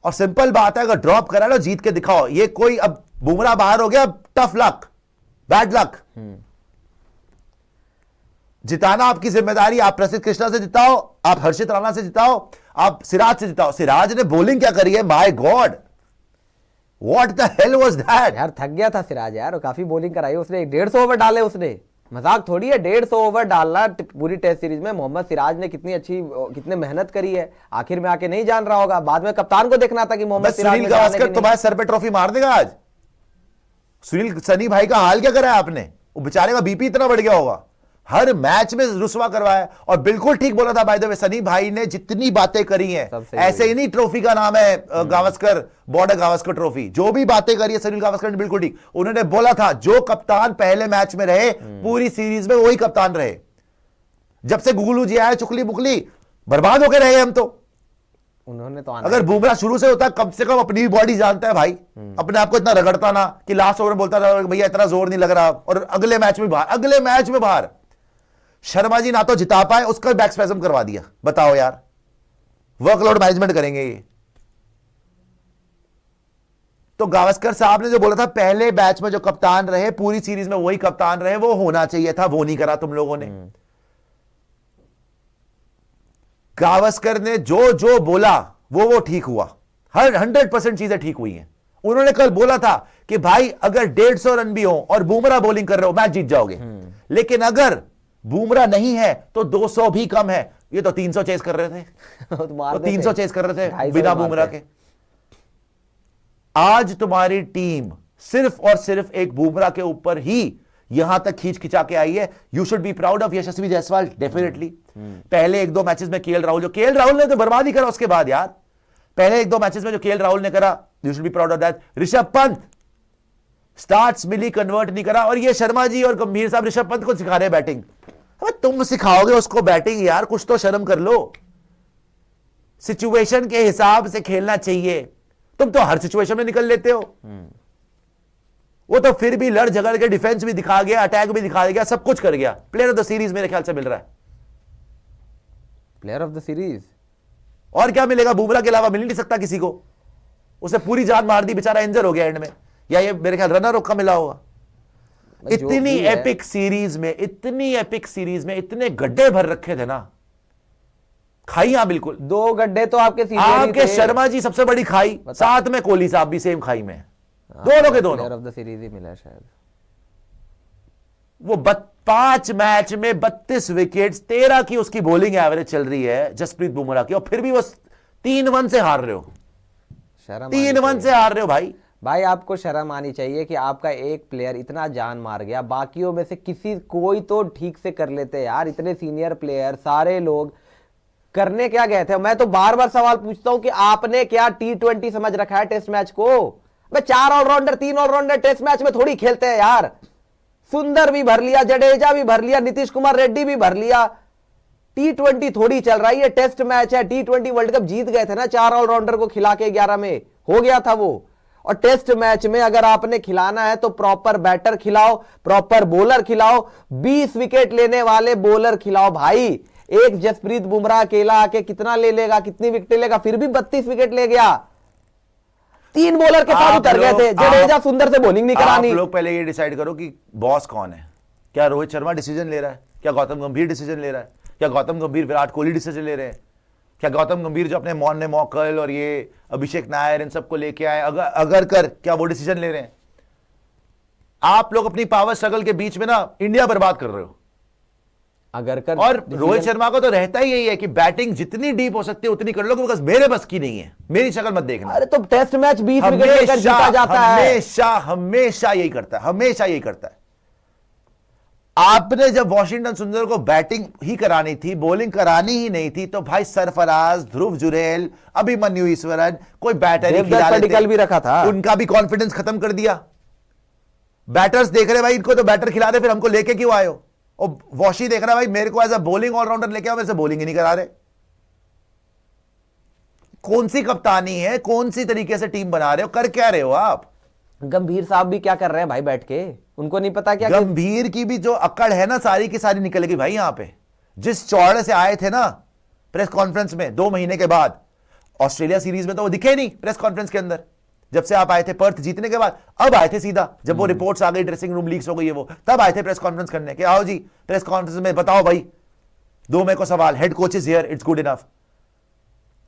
और सिंपल बात है, अगर ड्रॉप करा लो जीत के दिखाओ। ये कोई अब बुमराह बाहर हो गया, टफ लक, बैड लक। जिताना आपकी जिम्मेदारी। आप प्रसिद्ध कृष्णा से जिताओ, आप हर्षित राणा से जिताओ, आप सिराज से जिताओ। सिराज ने बॉलिंग क्या करी है, my God, what the hell was that यार। थक गया था सिराज यार, काफी बॉलिंग कराई उसने, 150 ओवर डाले उसने, मजाक थोड़ी है 150 ओवर डालना पूरी टेस्ट सीरीज में। मोहम्मद सिराज ने कितनी मेहनत करी है, आखिर में आके नहीं जान रहा होगा, बाद में कप्तान को देखना था कि मोहम्मद सिराज सुनील गावस्कर तुम्हारे सर पे ट्रॉफी मार देगा आज। सुनील सनी भाई का हाल क्या करा है आपने, वो बेचारे का बीपी इतना बढ़ गया होगा, हर मैच में रुसवा करवाया। और बिल्कुल ठीक बोला था बाय द वे, सनी भाई ने जितनी बातें करी हैं, ऐसे ही नहीं, ट्रॉफी का नाम है गावस्कर, बॉर्डर गावस्कर ट्रॉफी, जो भी बातें करी है सुनील गावस्कर ने बिल्कुल ठीक। उन्होंने बोला था जो कप्तान पहले मैच में रहे पूरी सीरीज में वही कप्तान रहे। जब से गुगलू जी आए चुकली बुकली बर्बाद होकर रहे हम। तो उन्होंने तो अगर बुमराह शुरू से होता, कम से कम अपनी बॉडी जानता है भाई, अपने आप को इतना रगड़ता ना कि लास्ट ओवर में बोलता था भैया इतना जोर नहीं लग रहा, और अगले मैच में बाहर, अगले मैच में बाहर। शर्मा जी ना तो जिता पाए, उसका बैक स्पैज्म करवा दिया। बताओ यार, वर्कलोड मैनेजमेंट करेंगे ये। तो गावस्कर साहब ने जो बोला था पहले बैच में जो कप्तान रहे पूरी सीरीज में वही कप्तान रहे, वो होना चाहिए था, वो नहीं करा तुम लोगों ने। गावस्कर ने जो जो बोला वो ठीक हुआ, हर 100% चीजें ठीक हुई हैं। उन्होंने कल बोला था कि भाई अगर 150 रन भी हो और बुमराह बॉलिंग कर रहे हो मैच जीत जाओगे, लेकिन अगर बुमराह नहीं है तो 200 भी कम है। ये तो 300 चेस कर रहे थे तो 300 चेस कर रहे थे बिना बुमराह के। आज तुम्हारी टीम सिर्फ और सिर्फ एक बुमराह के ऊपर ही यहां तक खींच खिंचा के आई है। You should be proud of Yashasvi Jaiswal, definitely. पहले 1-2 मैचेस में केएल राहुल ने तो बर्बाद ही करा उसके बाद यार। पहले 1-2 मैचेस में जो केएल राहुल ने करा, you should be proud of that. Rishabh Pant starts मिली, कन्वर्ट नहीं करा। और ये शर्मा जी और गंभीर साहब ऋषभ पंत को सिखा रहे बैटिंग। तुम सिखाओगे उसको बैटिंग यार, कुछ तो शर्म कर लो। सिचुएशन के हिसाब से खेलना चाहिए। तुम तो हर सिचुएशन में निकल लेते हो। वो तो फिर भी लड़ झगड़ के डिफेंस भी दिखा गया, अटैक भी दिखा गया, सब कुछ कर गया। प्लेयर ऑफ द सीरीज मेरे ख्याल से मिल रहा है। प्लेयर ऑफ द सीरीज और क्या मिलेगा, बुमराह के अलावा मिल नहीं सकता किसी को। उसे पूरी जान मार दी, बेचारा इंजर हो गया एंड में, या ये मेरे ख्याल रनर का मिला होगा। इतनी एपिक सीरीज में, इतने गड्ढे भर रखे थे ना, खाइयां बिल्कुल। 2 गड्ढे तो आपके शर्मा जी सबसे बड़ी खाई, साथ में कोहली साहब भी सेम खाई में, दोनों के दोनों। प्लेयर ऑफ द सीरीज ही मिला शायद। वो 5 मैच में 32 विकेट्स, 13 की उसकी बॉलिंग एवरेज चल रही है जसप्रीत बुमराह की, और फिर भी वो 3-1 से हार रहे हो। 3-1 से हार रहे हो भाई। आपको शर्म आनी चाहिए कि आपका एक प्लेयर इतना जान मार गया, बाकियों में से कोई तो ठीक से कर लेते यार। इतने सीनियर प्लेयर सारे लोग करने क्या गए थे? मैं तो बार बार सवाल पूछता हूं कि आपने क्या T20 समझ रखा है टेस्ट मैच को? 4 ऑलराउंडर 3 ऑलराउंडर टेस्ट मैच में थोड़ी खेलते हैं यार। सुंदर भी भर लिया, जडेजा भी भर लिया, नीतीश कुमार रेड्डी भी भर लिया। T20 थोड़ी चल रही है, टेस्ट मैच है। T20 वर्ल्ड कप जीत गए थे ना 4 ऑलराउंडर को खिला के 11 में, हो गया था वो। और टेस्ट मैच में अगर आपने खिलाना है तो प्रॉपर बैटर खिलाओ, प्रॉपर बॉलर खिलाओ, 20 विकेट लेने वाले बॉलर खिलाओ भाई। एक जसप्रीत बुमराह अकेला आके कितना ले लेगा, कितनी विकेट लेगा? फिर भी 32 विकेट ले गया। 3 बॉलर के साथ उतर गए थे। जडेजा सुंदर से बॉलिंग नहीं करानी। आप लोग पहले ये डिसाइड करो कि बॉस कौन है। क्या रोहित शर्मा डिसीजन ले रहा है? क्या गौतम गंभीर डिसीजन ले रहा है? क्या गौतम गंभीर विराट कोहली डिसीजन ले रहे हैं? क्या गौतम गंभीर जो अपने मॉन ने मॉकल और ये अभिषेक नायर इन सबको लेके आए, अगर क्या वो डिसीजन ले रहे हैं? आप लोग अपनी पावर स्ट्रगल के बीच में ना इंडिया बर्बाद कर रहे हो। और रोहित शर्मा को तो रहता ही यही है कि बैटिंग जितनी डीप हो सकती है उतनी कर लो, बिकॉज मेरे बस की नहीं है, मेरी शक्ल मत देखना। अरे तो टेस्ट मैच 20 विकेट लेकर जीता जाता है। हमेशा यही करता है। आपने जब वॉशिंगटन सुंदर को बैटिंग ही करानी थी, बॉलिंग करानी ही नहीं थी, तो भाई सरफराज, ध्रुव जुरेल, अभिमन्यु ईश्वरन, कोई बैटर ही खिला लेते, भी रखा था। उनका भी कॉन्फिडेंस खत्म कर दिया। बैटर्स देख रहे भाई, इनको तो बैटर खिला दे, फिर हमको लेके क्यों आए हो? और वॉशी देख रहा है भाई मेरे को एज अ बॉलिंग ऑलराउंडर लेके आओ, मेरे से बॉलिंग ही नहीं करा रहे। कौन सी कप्तानी है, कौन सी तरीके से टीम बना रहे हो, कर क्या रहे हो आप? गंभीर साहब भी क्या कर रहे हैं भाई बैठ के, उनको नहीं पता क्या गंभीर की भी जो अकड़ है ना सारी की सारी निकल गई भाई। यहां पे जिस चौड़े से आए थे ना प्रेस कॉन्फ्रेंस में 2 महीने के बाद, ऑस्ट्रेलिया सीरीज में तो वो दिखे नहीं प्रेस कॉन्फ्रेंस के अंदर, जब से आप आए थे पर्थ जीतने के बाद, अब आए थे सीधा जब वो रिपोर्ट्स आ गई, ड्रेसिंग रूम लीक्स हो गई है वो, तब आए थे प्रेस कॉन्फ्रेंस करने के, आओ जी प्रेस कॉन्फ्रेंस में बताओ भाई, 2 मई को सवाल, head coach is here, it's good enough.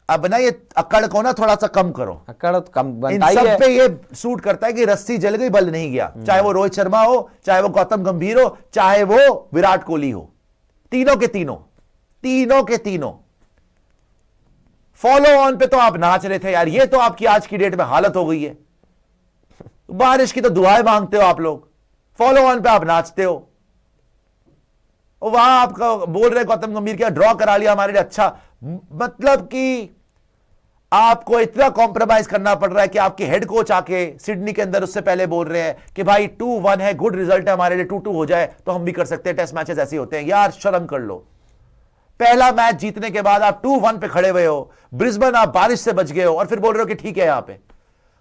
अब ना ये अकड़ को ना थोड़ा सा कम करो, अकड़ कम इन बनता ही सब है। पे ये सूट करता है कि रस्सी जल गई बल नहीं गया, चाहे वो रोहित शर्मा हो, चाहे वो गौतम गंभीर हो, चाहे वो विराट कोहली हो, तीनों के तीनों फॉलो ऑन पे तो आप नाच रहे थे यार। ये तो आपकी आज की डेट में हालत हो गई है, बारिश की तो दुआएं मांगते हो आप लोग, फॉलो ऑन पे आप नाचते हो। और वहां आप बोल रहे गौतम गंभीर क्या ड्रॉ करा लिया हमारे लिए, अच्छा मतलब कि आपको इतना कॉम्प्रोमाइज करना पड़ रहा है कि आपके हेड कोच आके सिडनी के अंदर उससे पहले बोल रहे हैं कि भाई 2-1 है, गुड रिजल्ट है हमारे लिए, 2-2 हो जाए तो हम भी कर सकते हैं, टेस्ट मैचेस ऐसे होते हैं। यार शर्म कर लो, पहला मैच जीतने के बाद आप 2-1 पे खड़े हुए हो, ब्रिस्बेन आप बारिश से बच गए हो और फिर बोल रहे हो कि ठीक है। यहां पे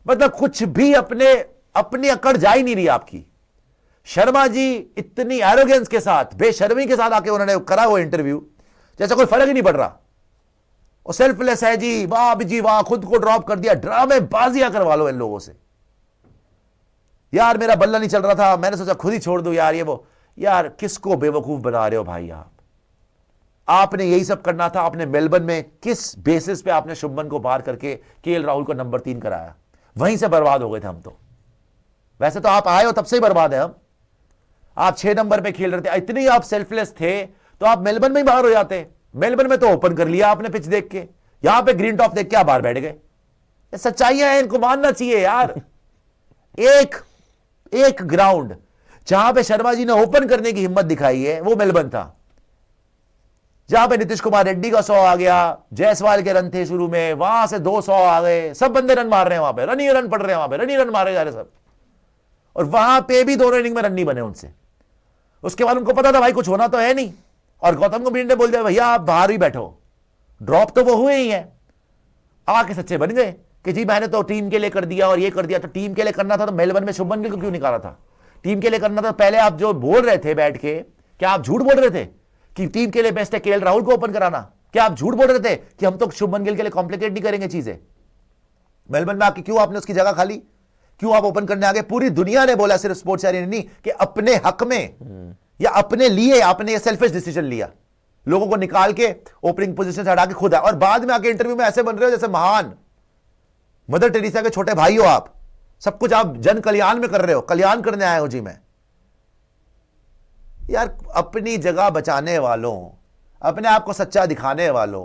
मतलब कुछ भी अपनी अकड़ जा ही नहीं रही आपकी। शर्मा जी इतनी एरोगेंस के साथ, बेशर्मी के साथ आके उन्होंने करा वो इंटरव्यू जैसा कोई फर्क ही नहीं पड़ रहा, और सेल्फलेस है जी, वाह जी वाह, खुद को ड्रॉप कर दिया। ड्रामेबाजियां करवा लो इन लोगों से। यार मेरा बल्ला नहीं चल रहा था, मैंने सोचा खुद ही छोड़ दूं यार ये वो। यार किसको बेवकूफ बना रहे हो भाई आप? आपने यही सब करना था। आपने मेलबर्न में किस बेसिस पे आपने शुभमन को बाहर करके केएल राहुल को नंबर 3 कराया? वहीं से बर्बाद हो गए थे हम तो। वैसे तो आप आए हो तब से ही बर्बाद है हम। आप 6 नंबर पे खेल रहे थे, इतने आप सेल्फलेस थे तो आप मेलबर्न में ही बाहर हो जाते। मेलबर्न में तो ओपन कर लिया आपने पिच देख के, यहां पे ग्रीन टॉप देख के आप बाहर बैठ गए। सच्चाइयां हैं, इनको मानना चाहिए यार। एक ग्राउंड जहां पे शर्मा जी ने ओपन करने की हिम्मत दिखाई है वो मेलबर्न था, जहां पे नीतीश कुमार रेड्डी का 100 आ गया, जायसवाल के रन थे शुरू में, वहां से 200 आ गए, सब बंदे रन मार रहे हैं वहां पे, रन ही रन पड़ रहे हैं वहां पे, रन ही रन मारे जा रहे सब, और वहां पे भी दोनों इनिंग में रन नहीं बने उनसे। उसके बाद उनको पता था भाई कुछ होना तो है नहीं, और गौतम गंभीर ने बोल दिया भैया आप बाहर ही बैठो, ड्रॉप तो वो हुए ही है। आके सच्चे बन गए कि जी मैंने तो टीम के लिए कर दिया और ये कर दिया। तो टीम के लिए करना था तो मेलबर्न में शुभमन गिल को क्यों निकाला था? टीम के लिए करना था पहले आप जो बोल रहे थे बैठ के, क्या आप झूठ बोल रहे थे कि टीम के लिए बेस्ट है केएल राहुल को ओपन कराना? क्या आप झूठ बोल रहे थे कि हम तो शुभमन गिल के लिए कॉम्प्लिकेट नहीं करेंगे चीजें? मेलबर्न में आके क्यों आपने उसकी जगह खाली, क्यों आप ओपन करने आगे? पूरी दुनिया ने बोला, सिर्फ स्पोर्ट्स चैनल नहीं, कि अपने हक में या अपने लिए आपने ये सेल्फिश डिसीजन लिया, लोगों को निकाल के ओपनिंग पोजीशन से हटा के खुद आए, और बाद में आके इंटरव्यू में ऐसे बन रहे हो जैसे महान मदर टेरेसा के छोटे भाई हो आप। सब कुछ आप जन कल्याण में कर रहे हो, कल्याण करने आए हो जी मैं। यार अपनी जगह बचाने वालों, अपने आप को सच्चा दिखाने वालों,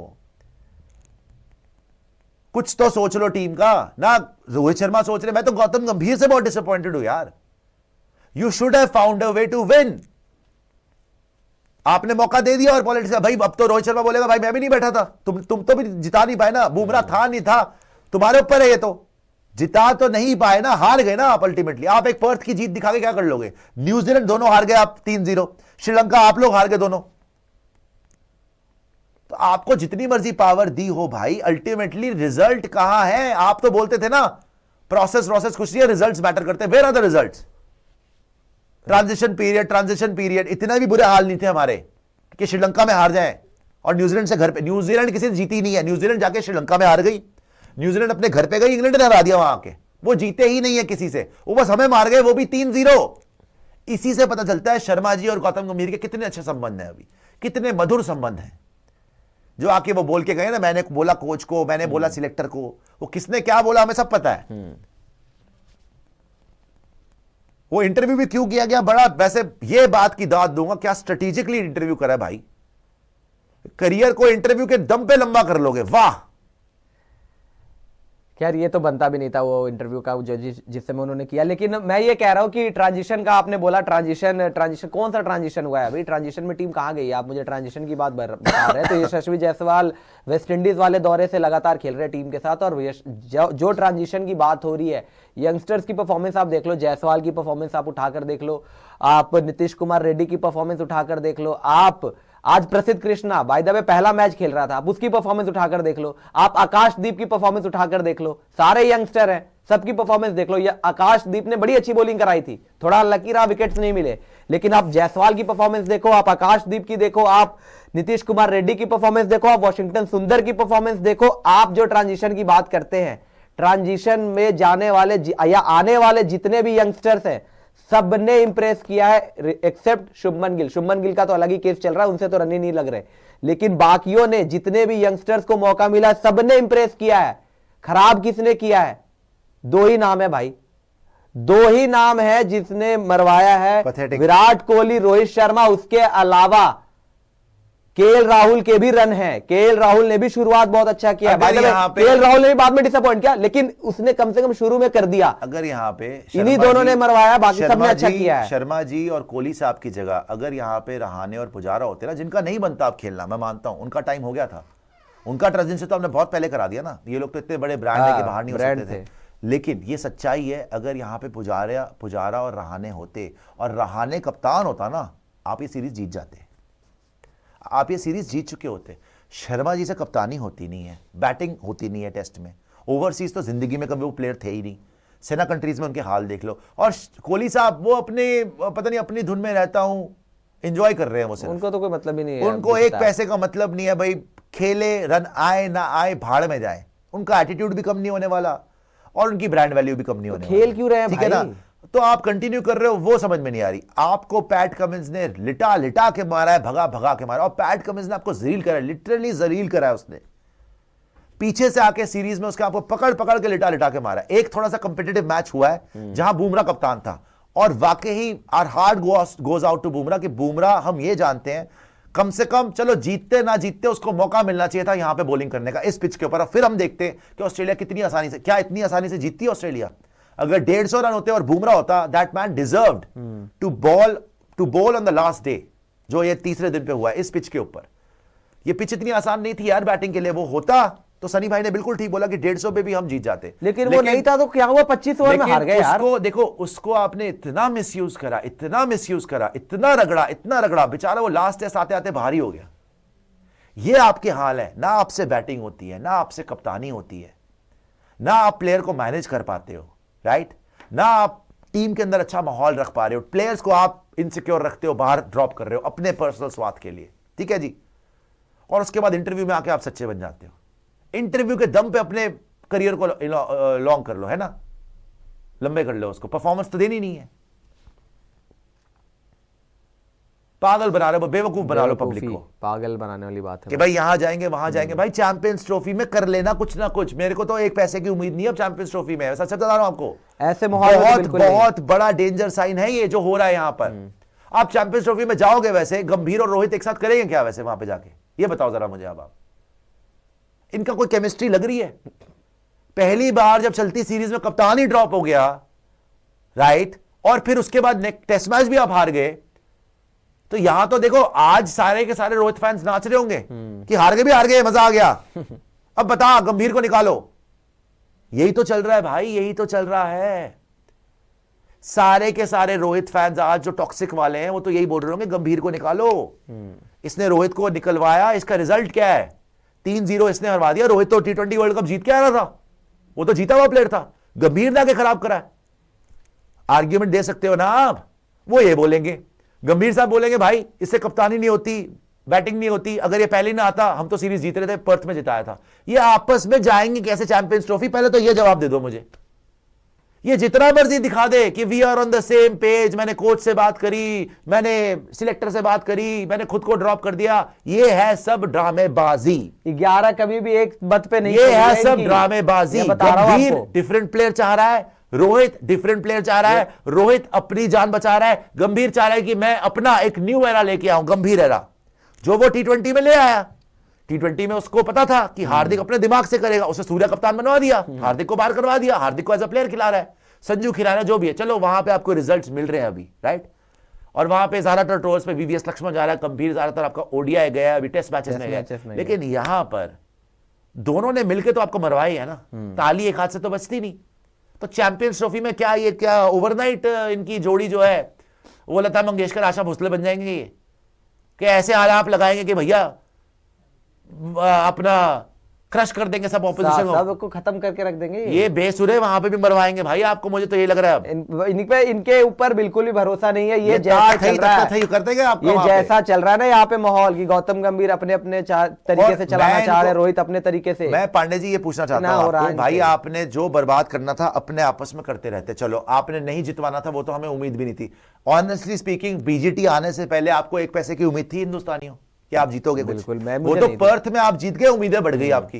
कुछ तो सोच लो टीम का ना। रोहित शर्मा सोच रहे, मैं तो गौतम गंभीर से बहुत डिसअपॉइंटेड हूं यार। You should have found a way to win. आपने मौका दे दिया और पॉलिटिक्स भाई, अब तो रोहित शर्मा बोलेगा भाई मैं भी नहीं बैठा था, तुम तो भी जिता नहीं पाए ना, बुमराह था नहीं था, तुम्हारे ऊपर है ये, तो जिता तो नहीं पाए ना, हार गए ना आप अल्टीमेटली। आप एक पर्थ की जीत दिखा के क्या कर लोगे? न्यूजीलैंड दोनों हार गए आप 3-0, श्रीलंका आप लोग हार गए दोनों। तो आपको जितनी मर्जी पावर दी हो भाई, अल्टीमेटली रिजल्ट कहां है? आप तो बोलते थे ना प्रोसेस कुछ नहीं है, रिजल्ट्स मैटर करते हैं। Where are the results? Transition period इतने भी बुरे हाल नहीं थे हमारे कि श्रीलंका में हार जाएं और न्यूजीलैंड से घर पे। न्यूजीलैंड किसी ने जीती नहीं है, न्यूजीलैंड जाके श्रीलंका में हार गई, न्यूजीलैंड अपने घर पे गई, इंग्लैंड ने हरा दिया वहां आके, वो जीते ही नहीं है किसी से, वो बस हमें मार गए, वो भी 3-0। इसी से पता चलता है शर्मा जी और गौतम गंभीर के कितने अच्छे संबंध हैं, अभी कितने मधुर संबंध हैं। जो आके वो बोल के गए ना, मैंने बोला कोच को, मैंने बोला सिलेक्टर को, वो किसने क्या बोला हमें सब पता है। वो इंटरव्यू भी क्यों किया गया, बड़ा वैसे ये बात की दाद दूंगा, क्या स्ट्रेटेजिकली इंटरव्यू करा है भाई। करियर को इंटरव्यू के दम पे लंबा कर लोगे, वाह खैर ये तो बनता भी नहीं था वो इंटरव्यू का जो जिस समय उन्होंने किया। लेकिन मैं ये कह रहा हूँ कि ट्रांजिशन का आपने बोला, ट्रांजिशन कौन सा ट्रांजिशन हुआ है अभी? ट्रांजिशन में टीम कहाँ गई है? आप मुझे ट्रांजिशन की बात बता रहे हैं। तो यशस्वी जायसवाल वेस्ट इंडीज वाले दौरे से लगातार खेल रहे हैं टीम के साथ, और जो ट्रांजिशन की बात हो रही है, यंगस्टर्स की परफॉर्मेंस आप देख लो, जायसवाल की परफॉर्मेंस आप उठाकर देख लो, आप नीतीश कुमार रेड्डी की परफॉर्मेंस उठाकर देख लो, आप आज प्रसिद्ध कृष्णा बाय द वे पहला मैच खेल रहा था, आप उसकी परफॉर्मेंस उठाकर देख लो, आप आकाशदीप की परफॉर्मेंस उठाकर देख लो, सारे यंगस्टर हैं, सबकी परफॉर्मेंस देख लो। ये आकाशदीप ने बड़ी अच्छी बॉलिंग कराई थी, थोड़ा लकी रहा, विकेट्स नहीं मिले, लेकिन आप जायसवाल की परफॉर्मेंस देखो, आप आकाशदीप की देखो, आप नीतीश कुमार रेड्डी की परफॉर्मेंस देखो, आप वॉशिंगटन सुंदर की परफॉर्मेंस देखो। आप जो ट्रांजिशन की बात करते हैं, ट्रांजिशन में जाने वाले या आने वाले जितने भी यंगस्टर्स हैं, सबने इंप्रेस किया है एक्सेप्ट शुभमन गिल। शुभमन गिल का तो अलग ही केस चल रहा है, उनसे तो रन ही नहीं लग रहे, लेकिन बाकियों ने, जितने भी यंगस्टर्स को मौका मिला, सबने इंप्रेस किया है। खराब किसने किया है? दो ही नाम है भाई, दो ही नाम है जिसने मरवाया है, विराट कोहली, रोहित शर्मा। उसके अलावा केएल राहुल के भी रन हैं, केएल राहुल ने भी शुरुआत बहुत अच्छा किया है, केएल राहुल ने भी बाद में डिसअपॉइंट किया, लेकिन उसने कम से कम शुरू में कर दिया। अगर यहाँ पे इन्हीं दोनों ने मरवाया, बाकी सबने अच्छा किया है। शर्मा जी और कोहली साहब की जगह अगर यहाँ पे रहाणे और पुजारा होते ना, जिनका नहीं बनता अब खेलना, मैं मानता हूं उनका टाइम हो गया था, उनका ट्रांजिशन तो हमने बहुत पहले करा दिया ना, ये लोग तो इतने बड़े ब्रांड है कि बाहर नहीं हो सकते थे। लेकिन ये सच्चाई है, अगर यहाँ पे पुजारा और रहाणे होते और रहाणे कप्तान होता ना, आप ये सीरीज जीत जाते, आप ये सीरीज जीत चुके होते। शर्मा जी से कप्तानी होती नहीं है, बैटिंग होती नहीं है टेस्ट में, ओवरसीज तो जिंदगी में कभी वो प्लेयर थे ही नहीं, सेना कंट्रीज में उनके हाल देख लो। और कोहली साहब वो अपने पता नहीं अपनी धुन में रहता हूं, एंजॉय कर रहे हैं वो, उनको तो कोई मतलब ही नहीं है, उनको एक पैसे का मतलब नहीं है भाई, खेले, रन आए ना आए, भाड़ में जाए, उनका एटीट्यूड भी कम नहीं होने वाला और उनकी ब्रांड वैल्यू भी कम नहीं होने वाला। खेल क्यों रहे हैं ठीक है ना? तो आप कंटिन्यू कर रहे हो, वो समझ में नहीं आ रही। आपको पैट कमिंस ने लिटा लिटा के मारा है, भगा भगा के मारा, और पैट कमिंस ने आपको जलील करा है, लिटरली जलील करा है उसने। पीछे से आके सीरीज में उसके आपको पकड़ पकड़ के लिटा लिटा के मारा है। एक थोड़ा सा कंपेटिटिव मैच हुआ है जहां बुमराह कप्तान था, और वाकई our heart goes out to Bumrah, कि बुमराह हम ये जानते हैं कम से कम, चलो जीतते ना जीतते उसको मौका मिलना चाहिए था यहां पे बॉलिंग करने का इस पिच के ऊपर। फिर हम देखते हैं कि ऑस्ट्रेलिया कितनी आसानी से, क्या इतनी आसानी से जीतती है ऑस्ट्रेलिया? अगर 150 रन होते और बुमराह होता, that man deserved to bowl on the last day, जो ये तीसरे दिन पे हुआ है इस पिच के ऊपर। ये पिच इतनी आसान नहीं थी यार बैटिंग के लिए, वो होता तो सनी भाई ने बिल्कुल ठीक बोला कि 150 पे भी हम जीत जाते, लेकिन वो नहीं था तो क्या हुआ, 25 ओवर में हार गए यार। उसको देखो, उसको आपने इतना मिसयूज करा, इतना मिसयूज करा, इतना रगड़ा, बेचारा वो लास्ट टेस्ट आते आते भारी हो गया। ये आपके हाल है, ना आपसे बैटिंग होती है, ना आपसे कप्तानी होती है, ना आप प्लेयर को मैनेज कर पाते हो, राइट, ना आप टीम के अंदर अच्छा माहौल रख पा रहे हो, प्लेयर्स को आप इनसिक्योर रखते हो, बाहर ड्रॉप कर रहे हो अपने पर्सनल स्वार्थ के लिए, ठीक है जी। और उसके बाद इंटरव्यू में आके आप सच्चे बन जाते हो, इंटरव्यू के दम पे अपने करियर को लॉन्ग कर लो, है ना, लंबे कर लो उसको, परफॉर्मेंस तो देनी नहीं है, पागल बना रहे हो, बेवकूफ बना लो पब्लिक को, पागल बनाने वाली बात है कि भाई यहां जाएंगे वहां जाएंगे। भाई चैंपियंस ट्रॉफी में कर लेना कुछ ना कुछ, मेरे को तो एक पैसे की उम्मीद नहीं है अब चैंपियंस ट्रॉफी में, सच बता रहा हूं आपको, ऐसे माहौल बहुत बड़ा डेंजर साइन है ये जो हो रहा है यहां पर। आप चैंपियंस ट्रॉफी में जाओगे, वैसे गंभीर और रोहित एक साथ करेंगे क्या वैसे वहां पे जाके, ये बताओ जरा मुझे। अब आप इनका कोई केमिस्ट्री लग रही है? पहली बार जब चलती सीरीज में कप्तान ही ड्रॉप हो गया, राइट, और फिर उसके बाद टेस्ट मैच भी आप हार गए, तो यहां तो देखो आज सारे के सारे रोहित फैंस नाच रहे होंगे कि हार गए, मजा आ गया, अब बता गंभीर को निकालो। यही तो चल रहा है भाई, यही तो चल रहा है। सारे के सारे रोहित फैंस आज जो टॉक्सिक वाले हैं वो तो यही बोल रहे होंगे गंभीर को निकालो, इसने रोहित को निकलवाया, इसका रिजल्ट क्या है, 3-0 इसने हरवा दिया। रोहित तो T20 वर्ल्ड कप जीत के आ रहा था, वो तो जीता हुआ प्लेयर था, गंभीर ने आके खराब करा। आर्ग्यूमेंट दे सकते हो ना आप, वो ये बोलेंगे, गंभीर साहब बोलेंगे भाई इससे कप्तानी नहीं होती, बैटिंग नहीं होती, अगर ये पहले ना आता हम तो सीरीज जीत रहे थे, पर्थ में जिताया था। ये आपस में जाएंगे कैसे चैंपियंस ट्रॉफी, पहले तो ये जवाब दे दो मुझे। ये जितना मर्जी दिखा दे कि we are on the same page, मैंने कोच से बात करी, मैंने सिलेक्टर से बात करी, मैंने खुद को ड्रॉप कर दिया, ये है सब ड्रामेबाजी। 11 कभी भी एक मत पे नहीं, ये है सब ड्रामेबाजी। गंभीर डिफरेंट प्लेयर चाह रहा है, रोहित डिफरेंट प्लेयर चाह रहा है, रोहित अपनी जान बचा रहा है, गंभीर चाह रहा है कि मैं अपना एक न्यू एरा लेके आऊं, गंभीर एरा जो वो T20 में ले आया। T20 में उसको पता था कि हार्दिक अपने दिमाग से करेगा, उसे सूर्या कप्तान बनवा दिया, हार्दिक को बाहर करवा दिया, हार्दिक को एज अ प्लेयर खिला रहा है, संजू खिला रहा है, जो भी है, चलो वहां पे आपको रिजल्ट्स मिल रहे हैं अभी, राइट। और वहां पे ज्यादातर ट्रोल्स पे वीवीएस लक्ष्मण जा रहा है, गंभीर ज्यादातर आपका ओडीआई गया, अभी टेस्ट मैचेस में गया, लेकिन यहां पर दोनों ने मिलकर तो आपको मरवाई है ना, ताली एक हाथ से तो बचती नहीं। तो चैंपियंस ट्रॉफी में क्या ओवरनाइट इनकी जोड़ी जो है वो लता मंगेशकर आशा भोसले बन जाएंगे ये, कि ऐसे आलाप लगाएंगे कि भैया अपना क्रश कर देंगे सब ऑपोजिशन सबको खत्म करके रख देंगे ये बेसुरे वहां पे भी मरवाएंगे भाई आपको, मुझे तो ये लग रहा है अब इनके ऊपर बिल्कुल भी भरोसा नहीं है। ये जैसा चल रहा है, ये जैसा चल रहा है ना यहाँ पे माहौल की, गौतम गंभीर अपने अपने तरीके से चलाना चाह रहे, रोहित अपने तरीके से। मैं पांडे जी ये पूछना चाहता हूँ भाई, आपने जो बर्बाद करना था अपने आपस में करते रहते, चलो आपने नहीं जितवाना था वो तो हमें उम्मीद भी नहीं थी। ऑनेस्टली स्पीकिंग बीजीटी आने से पहले आपको एक पैसे की उम्मीद थी हिंदुस्तानियों कि आप जीतोगे कुछ? बिल्कुल, वो तो पर्थ में आप जीत गए, उम्मीदें बढ़ गई आपकी।